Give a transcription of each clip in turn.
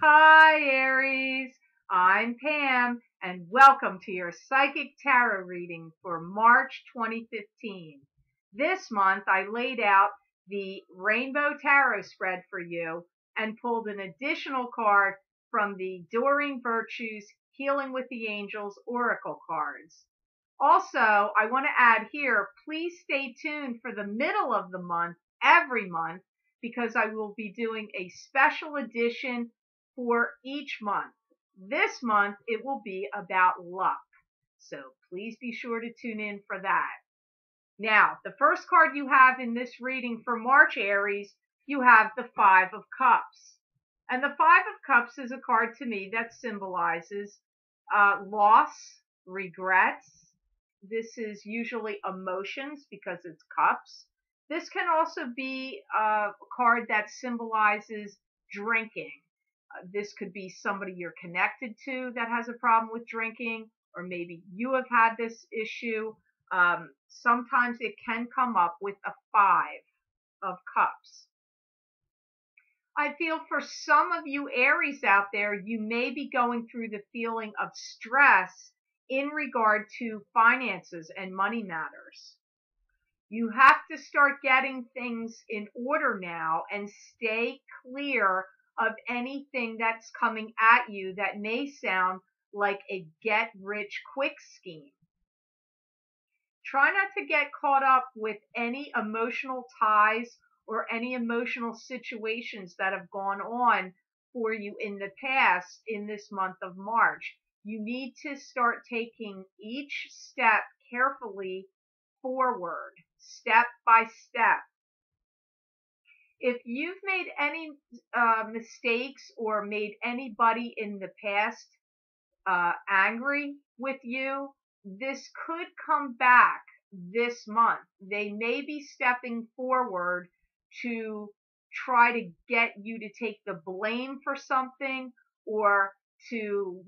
Hi, Aries. I'm Pam, and welcome to your Psychic Tarot reading for March 2015. This month, I laid out the Rainbow Tarot spread for you and pulled an additional card from the Doreen Virtues Healing with the Angels Oracle cards. Also, I want to add here, please stay tuned for the middle of the month, every month, because I will be doing a special edition for each month. This month, it will be about luck. So please be sure to tune in for that. Now, the first card you have in this reading for March, Aries, you have the Five of Cups. And the Five of Cups is a card to me that symbolizes loss, regrets. This is usually emotions because it's cups. This can also be a card that symbolizes drinking. This could be somebody you're connected to that has a problem with drinking, or maybe you have had this issue. Sometimes it can come up with a Five of Cups. I feel for some of you Aries out there, you may be going through the feeling of stress in regard to finances and money matters. You have to start getting things in order now and stay clear of anything that's coming at you that may sound like a get-rich-quick scheme. Try not to get caught up with any emotional ties or any emotional situations that have gone on for you in the past in this month of March. You need to start taking each step carefully forward, step by step. If you've made any mistakes or made anybody in the past angry with you, this could come back this month. They may be stepping forward to try to get you to take the blame for something, or to,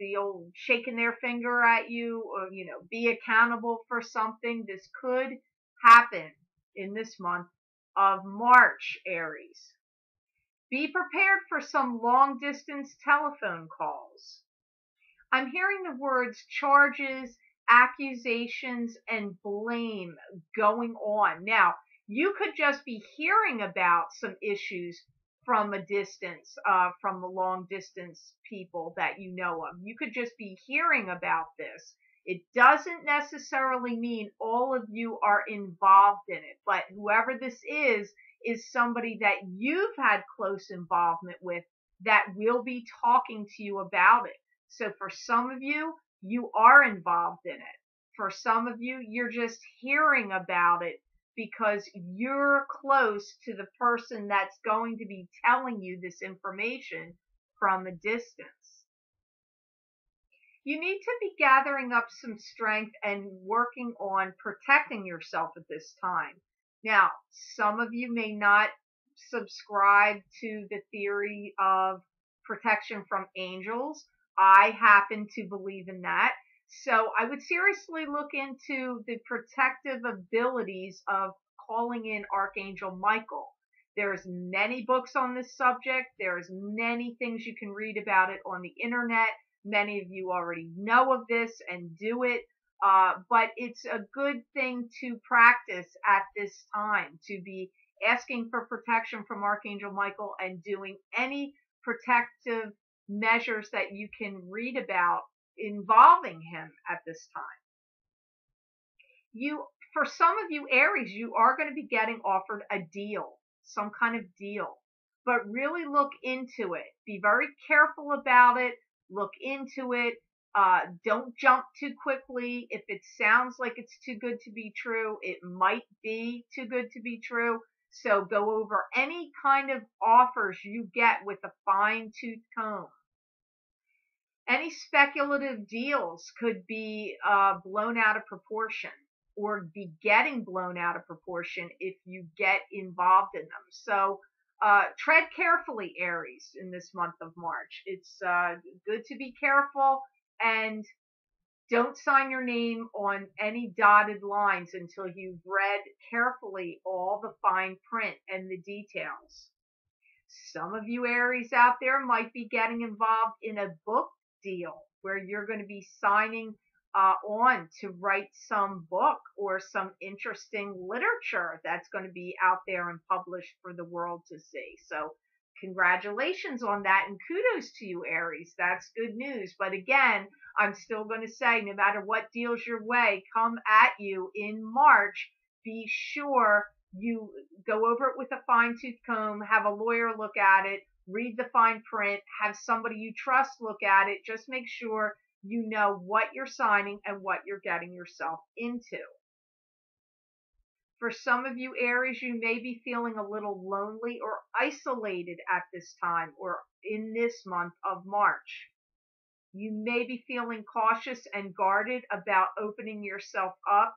the old shaking their finger at you, or, be accountable for something. This could happen in this month of March, Aries. Be prepared for some long distance telephone calls. I'm hearing the words charges, accusations, and blame going on. Now, you could just be hearing about some issues from a distance, from the long distance people that you know of. You could just be hearing about this. It doesn't necessarily mean all of you are involved in it, but whoever this is somebody that you've had close involvement with that will be talking to you about it. So for some of you, you are involved in it. For some of you, you're just hearing about it because you're close to the person that's going to be telling you this information from a distance. You need to be gathering up some strength and working on protecting yourself at this time. Now, some of you may not subscribe to the theory of protection from angels. I happen to believe in that. So I would seriously look into the protective abilities of calling in Archangel Michael. There's many books on this subject. There's many things you can read about it on the internet. Many of you already know of this and do it. But it's a good thing to practice at this time, to be asking for protection from Archangel Michael and doing any protective measures that you can read about involving him at this time. For some of you Aries, you are going to be getting offered a deal, some kind of deal, but really look into it. Be very careful about it. Look into it. Don't jump too quickly. If it sounds like it's too good to be true, it might be too good to be true. So go over any kind of offers you get with a fine-tooth comb. Any speculative deals could be blown out of proportion, or be getting blown out of proportion if you get involved in them. So tread carefully, Aries, in this month of March. It's good to be careful, and don't sign your name on any dotted lines until you've read carefully all the fine print and the details. Some of you Aries out there might be getting involved in a book deal where you're going to be signing on to write some book or some interesting literature that's going to be out there and published for the world to see. So congratulations on that and kudos to you, Aries. That's good news. But again, I'm still going to say no matter what deals your way come at you in March, be sure you go over it with a fine-tooth comb, have a lawyer look at it, read the fine print, have somebody you trust look at it. Just make sure you know what you're signing and what you're getting yourself into. For some of you Aries, you may be feeling a little lonely or isolated at this time or in this month of March. You may be feeling cautious and guarded about opening yourself up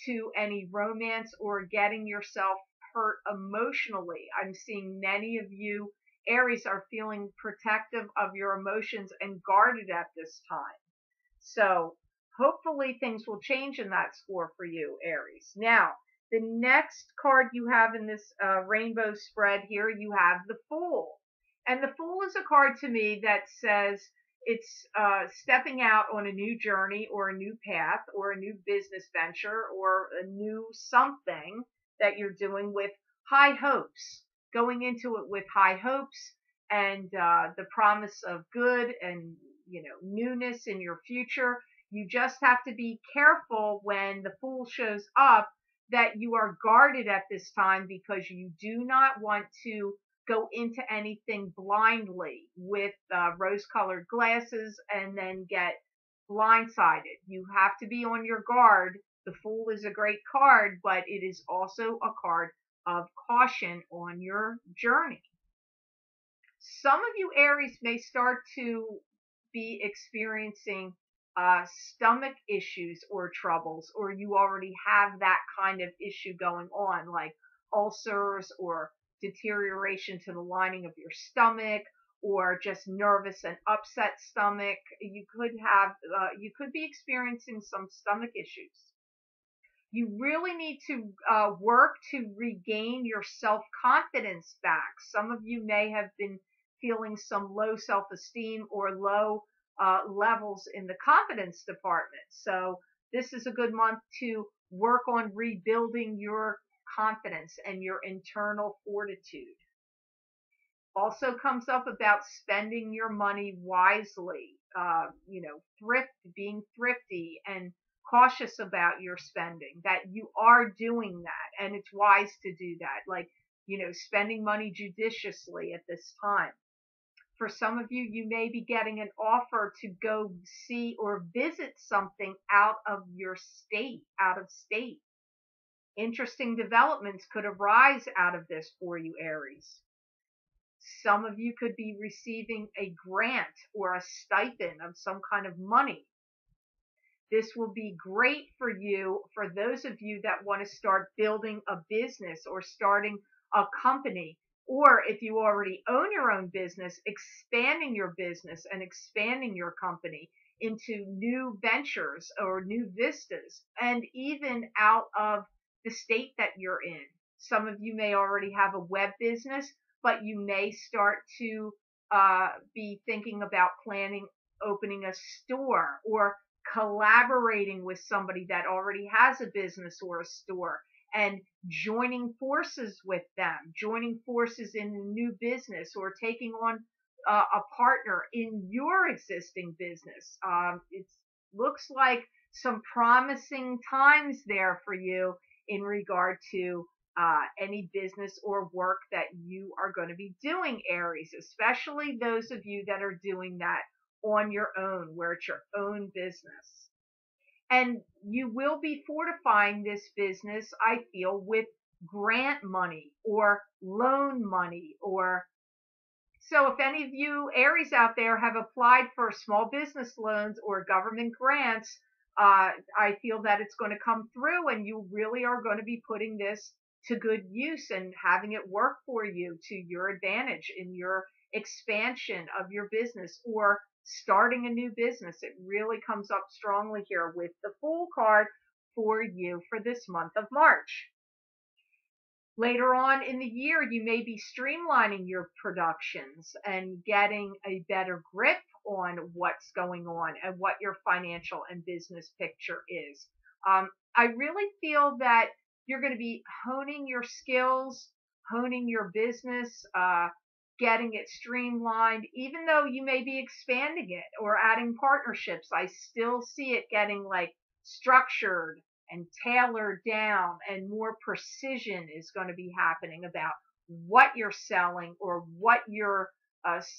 to any romance or getting yourself hurt emotionally. I'm seeing many of you Aries are feeling protective of your emotions and guarded at this time. So hopefully things will change in that score for you, Aries. Now, the next card you have in this rainbow spread here, you have the Fool. And the Fool is a card to me that says it's stepping out on a new journey or a new path or a new business venture or a new something that you're doing with high hopes, going into it with high hopes and the promise of good and newness in your future. You just have to be careful when the Fool shows up that you are guarded at this time because you do not want to go into anything blindly with rose-colored glasses and then get blindsided. You have to be on your guard. The Fool is a great card, but it is also a card of caution on your journey. Some of you Aries may start to be experiencing stomach issues or troubles, or you already have that kind of issue going on, like ulcers or deterioration to the lining of your stomach, or just nervous and upset stomach. You could be experiencing some stomach issues. You really need to work to regain your self-confidence back. Some of you may have been feeling some low self-esteem or low levels in the confidence department. So this is a good month to work on rebuilding your confidence and your internal fortitude. Also comes up about spending your money wisely, being thrifty and cautious about your spending, that you are doing that and it's wise to do that, like, spending money judiciously at this time. For some of you, you may be getting an offer to go see or visit something out of state. Interesting developments could arise out of this for you, Aries. Some of you could be receiving a grant or a stipend of some kind of money. This will be great for you, for those of you that want to start building a business or starting a company. Or if you already own your own business, expanding your business and expanding your company into new ventures or new vistas, and even out of the state that you're in. Some of you may already have a web business, but you may start to be thinking about opening a store or collaborating with somebody that already has a business or a store and joining forces with them, joining forces in a new business or taking on a partner in your existing business. It looks like some promising times there for you in regard to any business or work that you are going to be doing, Aries, especially those of you that are doing that on your own, where it's your own business. And you will be fortifying this business, I feel, with grant money or loan money. So if any of you Aries out there have applied for small business loans or government grants, I feel that it's going to come through and you really are going to be putting this to good use and having it work for you to your advantage in your expansion of your business or starting a new business. It really comes up strongly here with the Fool card for you for this month of March. Later on in the year, you may be streamlining your productions and getting a better grip on what's going on and what your financial and business picture is. I really feel that you're going to be honing your skills, honing your business, getting it streamlined. Even though you may be expanding it or adding partnerships, I still see it getting like structured and tailored down, and more precision is going to be happening about what you're selling or what your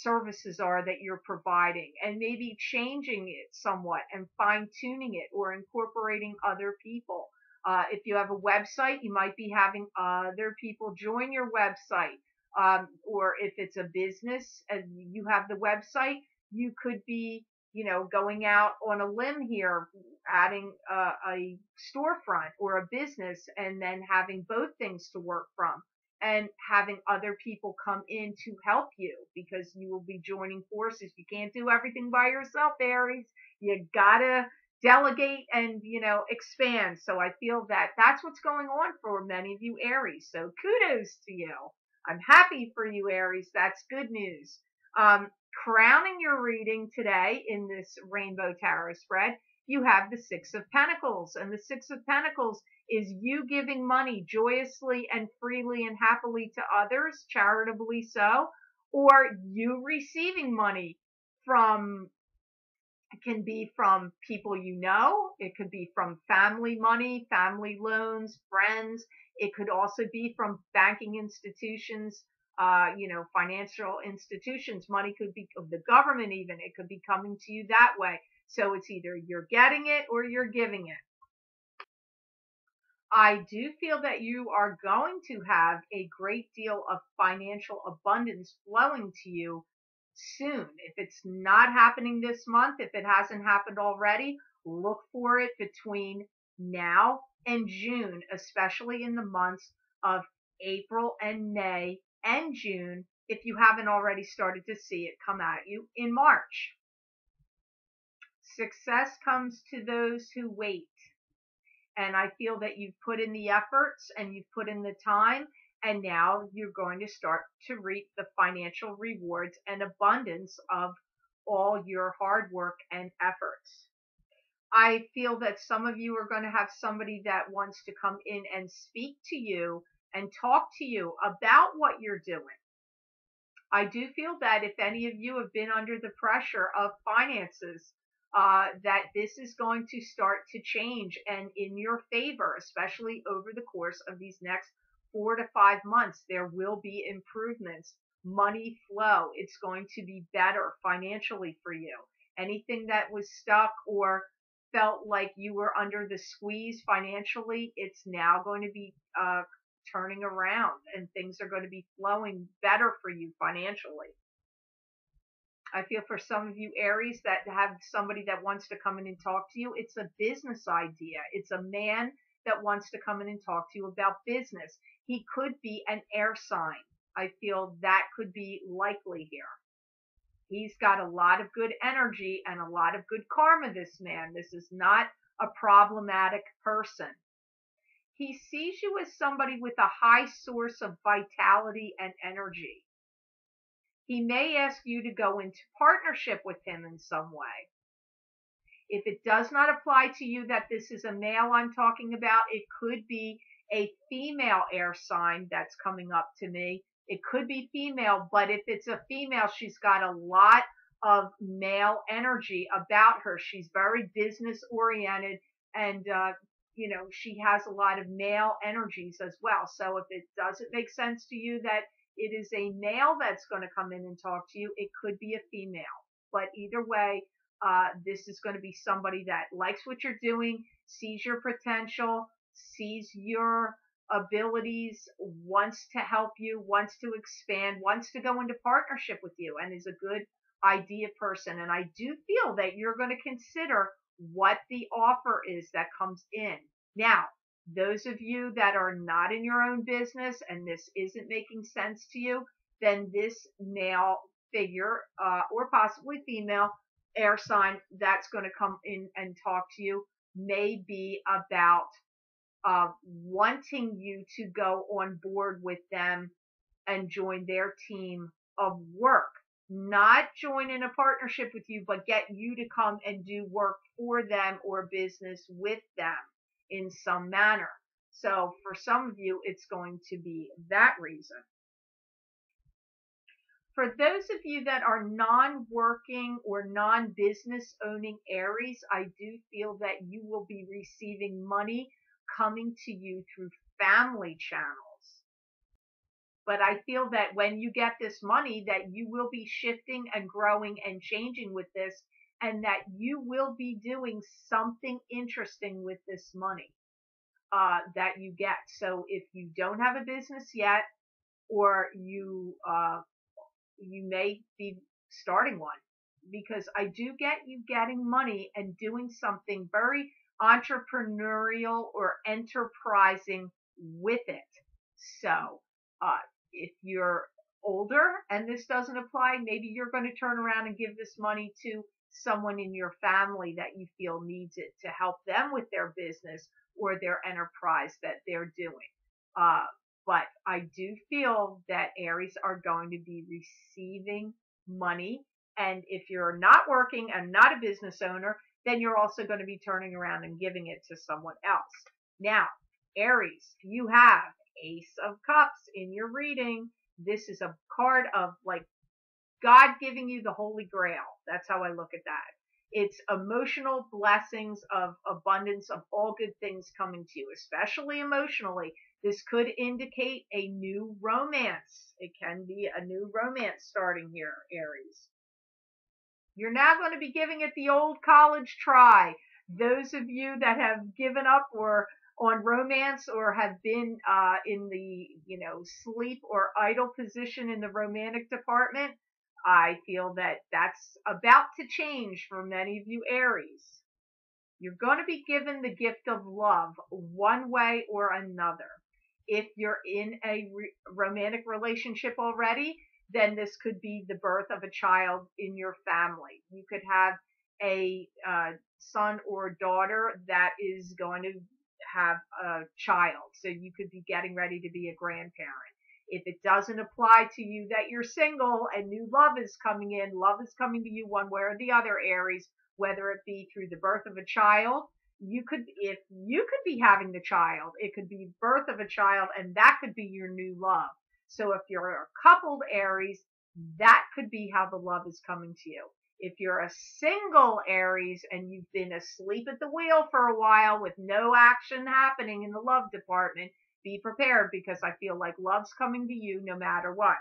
services are that you're providing, and maybe changing it somewhat and fine tuning it or incorporating other people. If you have a website, you might be having other people join your website. Or if it's a business and you have the website, you could be, going out on a limb here, adding a storefront or a business, and then having both things to work from, and having other people come in to help you, because you will be joining forces. You can't do everything by yourself, Aries. You gotta delegate and, expand. So I feel that that's what's going on for many of you Aries. So kudos to you. I'm happy for you, Aries. That's good news. Crowning your reading today in this Rainbow Tarot spread, you have the Six of Pentacles. And the Six of Pentacles is you giving money joyously and freely and happily to others, charitably so, or you receiving money from, it can be from people you know, it could be from family money, family loans, friends. It could also be from banking institutions, financial institutions. Money could be of the government even. It could be coming to you that way. So it's either you're getting it or you're giving it. I do feel that you are going to have a great deal of financial abundance flowing to you soon. If it's not happening this month, if it hasn't happened already, look for it between now and June, especially in the months of April and May and June, if you haven't already started to see it come at you in March. Success comes to those who wait. And I feel that you've put in the efforts and you've put in the time, and now you're going to start to reap the financial rewards and abundance of all your hard work and efforts. I feel that some of you are going to have somebody that wants to come in and speak to you and talk to you about what you're doing. I do feel that if any of you have been under the pressure of finances, that this is going to start to change and in your favor, especially over the course of these next 4 to 5 months. There will be improvements, money flow. It's going to be better financially for you. Anything that was stuck or felt like you were under the squeeze financially, it's now going to be turning around, and things are going to be flowing better for you financially. I feel for some of you Aries that have somebody that wants to come in and talk to you, it's a business idea. It's a man that wants to come in and talk to you about business. He could be an air sign. I feel that could be likely here. He's got a lot of good energy and a lot of good karma, this man. This is not a problematic person. He sees you as somebody with a high source of vitality and energy. He may ask you to go into partnership with him in some way. If it does not apply to you that this is a male I'm talking about, it could be a female air sign that's coming up to me. It could be female, but if it's a female, she's got a lot of male energy about her. She's very business oriented, and she has a lot of male energies as well. So if it doesn't make sense to you that it is a male that's going to come in and talk to you, it could be a female. But either way, this is going to be somebody that likes what you're doing, sees your potential, sees your abilities, wants to help you, wants to expand, wants to go into partnership with you, and is a good idea person. And I do feel that you're going to consider what the offer is that comes in. Now, those of you that are not in your own business and this isn't making sense to you, then this male figure, or possibly female air sign that's going to come in and talk to you may be about wanting you to go on board with them and join their team of work. Not join in a partnership with you, but get you to come and do work for them or business with them in some manner. So for some of you, it's going to be that reason. For those of you that are non-working or non-business owning Aries, I do feel that you will be receiving money coming to you through family channels. But I feel that when you get this money, that you will be shifting and growing and changing with this, and that you will be doing something interesting with this money that you get. So if you don't have a business yet, or you may be starting one, because I do get you getting money and doing something very entrepreneurial or enterprising with it. So if you're older and this doesn't apply, maybe you're going to turn around and give this money to someone in your family that you feel needs it to help them with their business or their enterprise that they're doing. But I do feel that Aries are going to be receiving money. And if you're not working and not a business owner, then you're also going to be turning around and giving it to someone else. Now, Aries, you have Ace of Cups in your reading. This is a card of like God giving you the Holy Grail. That's how I look at that. It's emotional blessings of abundance of all good things coming to you, especially emotionally. This could indicate a new romance. It can be a new romance starting here, Aries. You're now going to be giving it the old college try. Those of you that have given up or on romance or have been in the sleep or idle position in the romantic department, I feel that that's about to change for many of you Aries. You're going to be given the gift of love one way or another. If you're in a romantic relationship already, then this could be the birth of a child in your family. You could have a son or daughter that is going to have a child. So you could be getting ready to be a grandparent. If it doesn't apply to you that you're single and new love is coming in, love is coming to you one way or the other, Aries, whether it be through the birth of a child. If you could be having the child, it could be birth of a child, and that could be your new love. So if you're a coupled Aries, that could be how the love is coming to you. If you're a single Aries and you've been asleep at the wheel for a while with no action happening in the love department, be prepared, because I feel like love's coming to you no matter what.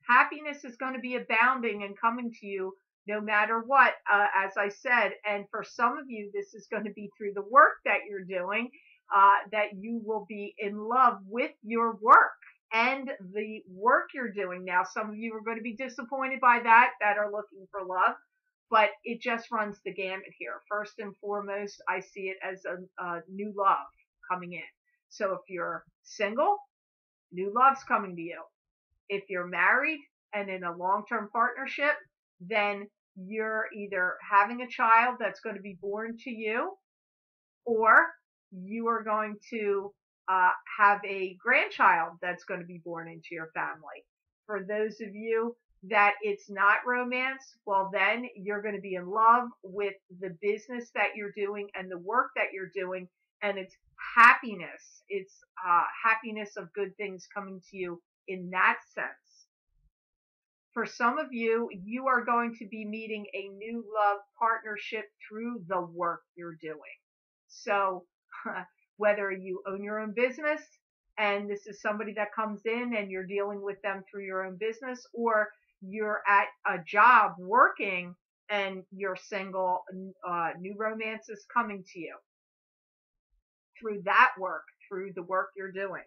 Happiness is going to be abounding and coming to you no matter what, as I said. And for some of you, this is going to be through the work that you're doing, that you will be in love with your work and the work you're doing. Now, some of you are going to be disappointed by that are looking for love, but it just runs the gamut here. First and foremost, I see it as a new love coming in. So if you're single, new love's coming to you. If you're married and in a long-term partnership, then you're either having a child that's going to be born to you, or you are going to have a grandchild that's going to be born into your family. For those of you that it's not romance, well, then you're going to be in love with the business that you're doing and the work that you're doing, and it's happiness. It's happiness of good things coming to you in that sense. For some of you, you are going to be meeting a new love partnership through the work you're doing. So whether you own your own business and this is somebody that comes in and you're dealing with them through your own business, or you're at a job working and you're single, new romance is coming to you through that work, through the work you're doing.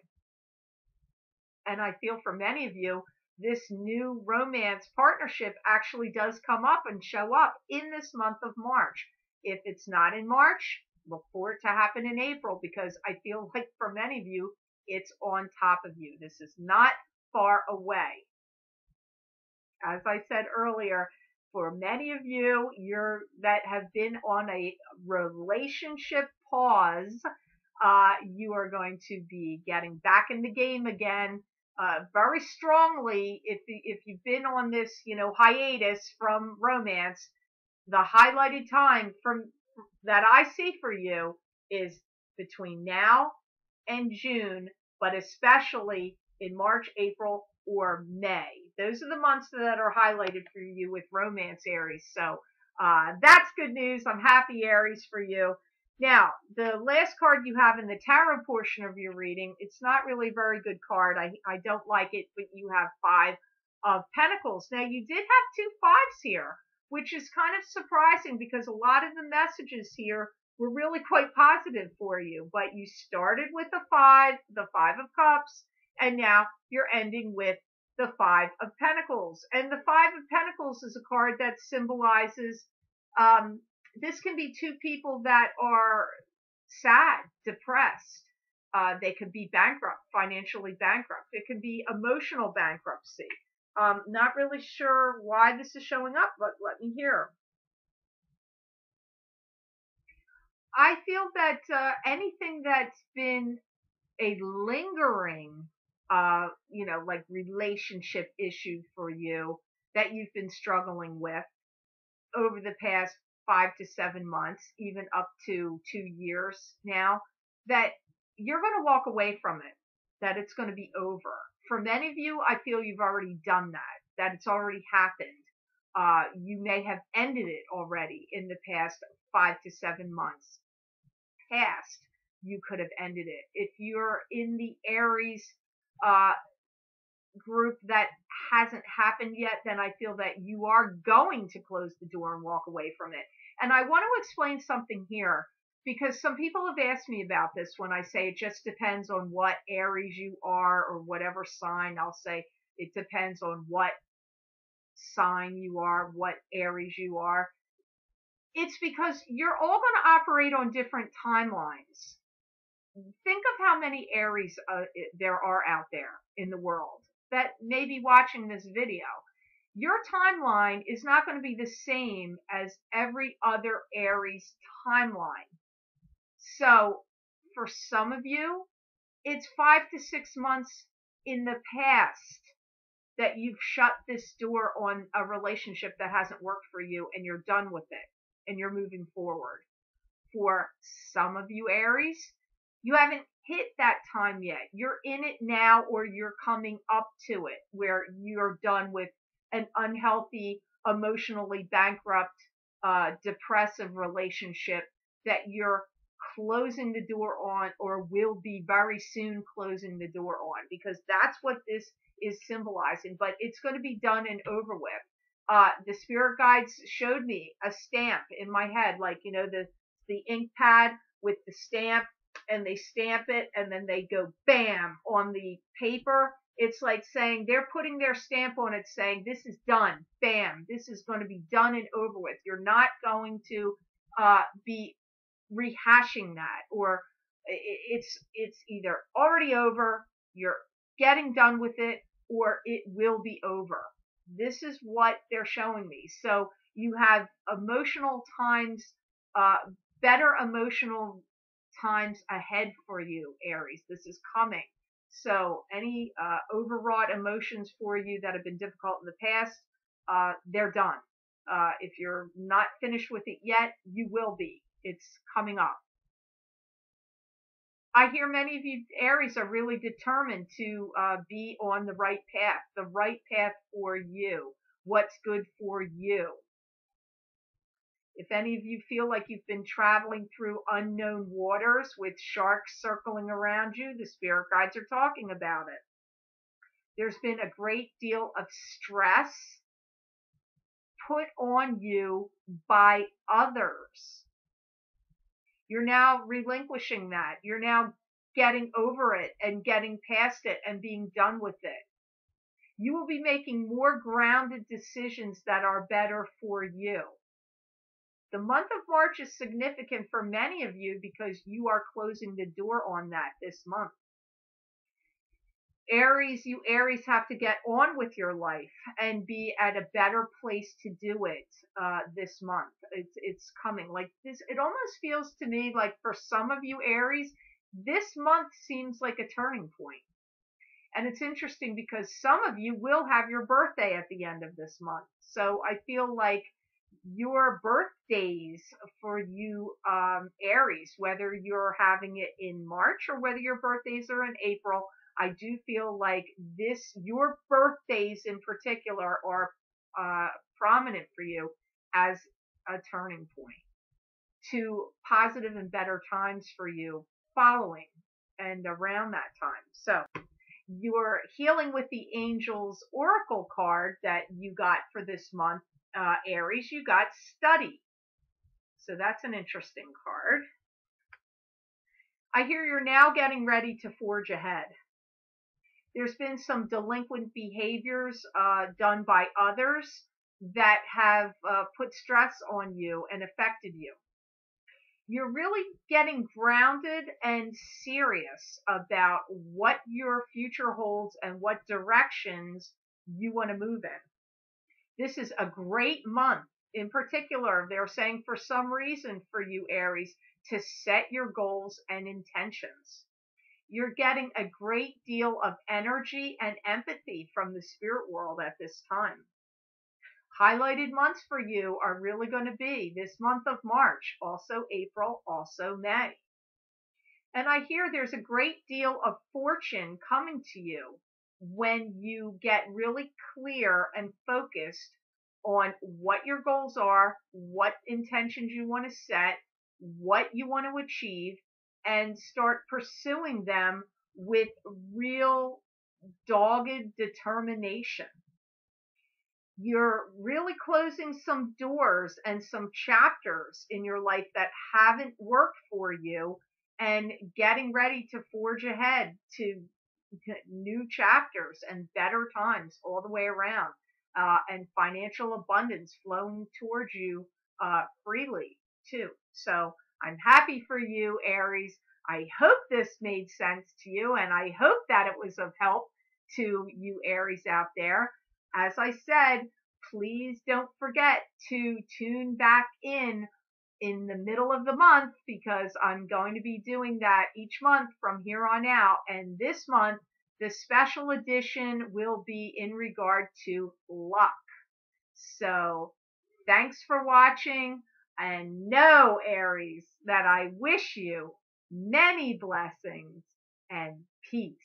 And I feel for many of you, this new romance partnership actually does come up and show up in this month of March. If it's not in March, look for it to happen in April, because I feel like for many of you, it's on top of you. This is not far away. As I said earlier, for many of you, that have been on a relationship pause. You are going to be getting back in the game again, very strongly. If you've been on this, hiatus from romance, the highlighted time from that I see for you is between now and June, but especially in March, April, or May. Those are the months that are highlighted for you with romance, Aries. So that's good news. I'm happy, Aries, for you. Now, the last card you have in the tarot portion of your reading, it's not really a very good card. I don't like it, but you have 5 of Pentacles. Now, you did have 2 5s here, which is kind of surprising because a lot of the messages here were really quite positive for you. But you started with the 5 of Cups, and now you're ending with the 5 of Pentacles. And the 5 of Pentacles is a card that symbolizes this can be 2 people that are sad, depressed. They could be bankrupt, financially bankrupt. It could be emotional bankruptcy. Not really sure why this is showing up, but let me hear. I feel that anything that's been a lingering, like relationship issue for you that you've been struggling with over the past 5 to 7 months, even up to 2 years now, that you're going to walk away from it, that it's going to be over. For many of you, I feel you've already done that it's already happened. You may have ended it already in the past 5 to 7 months. Past, you could have ended it. If you're in the Aries group that hasn't happened yet, then I feel that you are going to close the door and walk away from it. And I want to explain something here because some people have asked me about this when I say it just depends on what Aries you are or whatever sign. I'll say it depends on what sign you are, what Aries you are. It's because you're all going to operate on different timelines. Think of how many Aries there are out there in the world that may be watching this video. Your timeline is not going to be the same as every other Aries timeline. So for some of you, it's 5 to 6 months in the past that you've shut this door on a relationship that hasn't worked for you and you're done with it and you're moving forward. For some of you Aries, you haven't hit that time yet. You're in it now, or you're coming up to it where you're done with an unhealthy, emotionally bankrupt, depressive relationship that you're closing the door on or will be very soon closing the door on, because that's what this is symbolizing. But it's going to be done and over with. The spirit guides showed me a stamp in my head, like, the ink pad with the stamp, and they stamp it and then they go bam on the paper. It's like saying they're putting their stamp on it saying this is done. Bam. This is going to be done and over with. You're not going to be rehashing that, or it's either already over, you're getting done with it, or it will be over. This is what they're showing me. So you have emotional times, better emotional times ahead for you, Aries. This is coming. So any overwrought emotions for you that have been difficult in the past, they're done. If you're not finished with it yet, you will be. It's coming up. I hear many of you Aries are really determined to be on the right path for you, what's good for you. If any of you feel like you've been traveling through unknown waters with sharks circling around you, the spirit guides are talking about it. There's been a great deal of stress put on you by others. You're now relinquishing that. You're now getting over it and getting past it and being done with it. You will be making more grounded decisions that are better for you. The month of March is significant for many of you because you are closing the door on that this month. Aries, you Aries have to get on with your life and be at a better place to do it this month. It's coming like this. It almost feels to me like for some of you Aries, this month seems like a turning point. And it's interesting because some of you will have your birthday at the end of this month. So I feel like your birthdays for you Aries, whether you're having it in March or whether your birthdays are in April, I do feel like your birthdays in particular are prominent for you as a turning point to positive and better times for you following and around that time. So your Healing with the Angels Oracle card that you got for this month, Aries, you got Study. So that's an interesting card. I hear you're now getting ready to forge ahead. There's been some delinquent behaviors done by others that have put stress on you and affected you. You're really getting grounded and serious about what your future holds and what directions you want to move in. This is a great month. In particular, they're saying for some reason for you, Aries, to set your goals and intentions. You're getting a great deal of energy and empathy from the spirit world at this time. Highlighted months for you are really going to be this month of March, also April, also May. And I hear there's a great deal of fortune coming to you when you get really clear and focused on what your goals are, what intentions you want to set, what you want to achieve, and start pursuing them with real dogged determination. You're really closing some doors and some chapters in your life that haven't worked for you and getting ready to forge ahead to new chapters and better times all the way around, and financial abundance flowing towards you freely too. So I'm happy for you, Aries. I hope this made sense to you, and I hope that it was of help to you Aries out there. As I said, please don't forget to tune back in the middle of the month, because I'm going to be doing that each month from here on out. And this month, the special edition will be in regard to luck. So thanks for watching, and know, Aries, that I wish you many blessings and peace.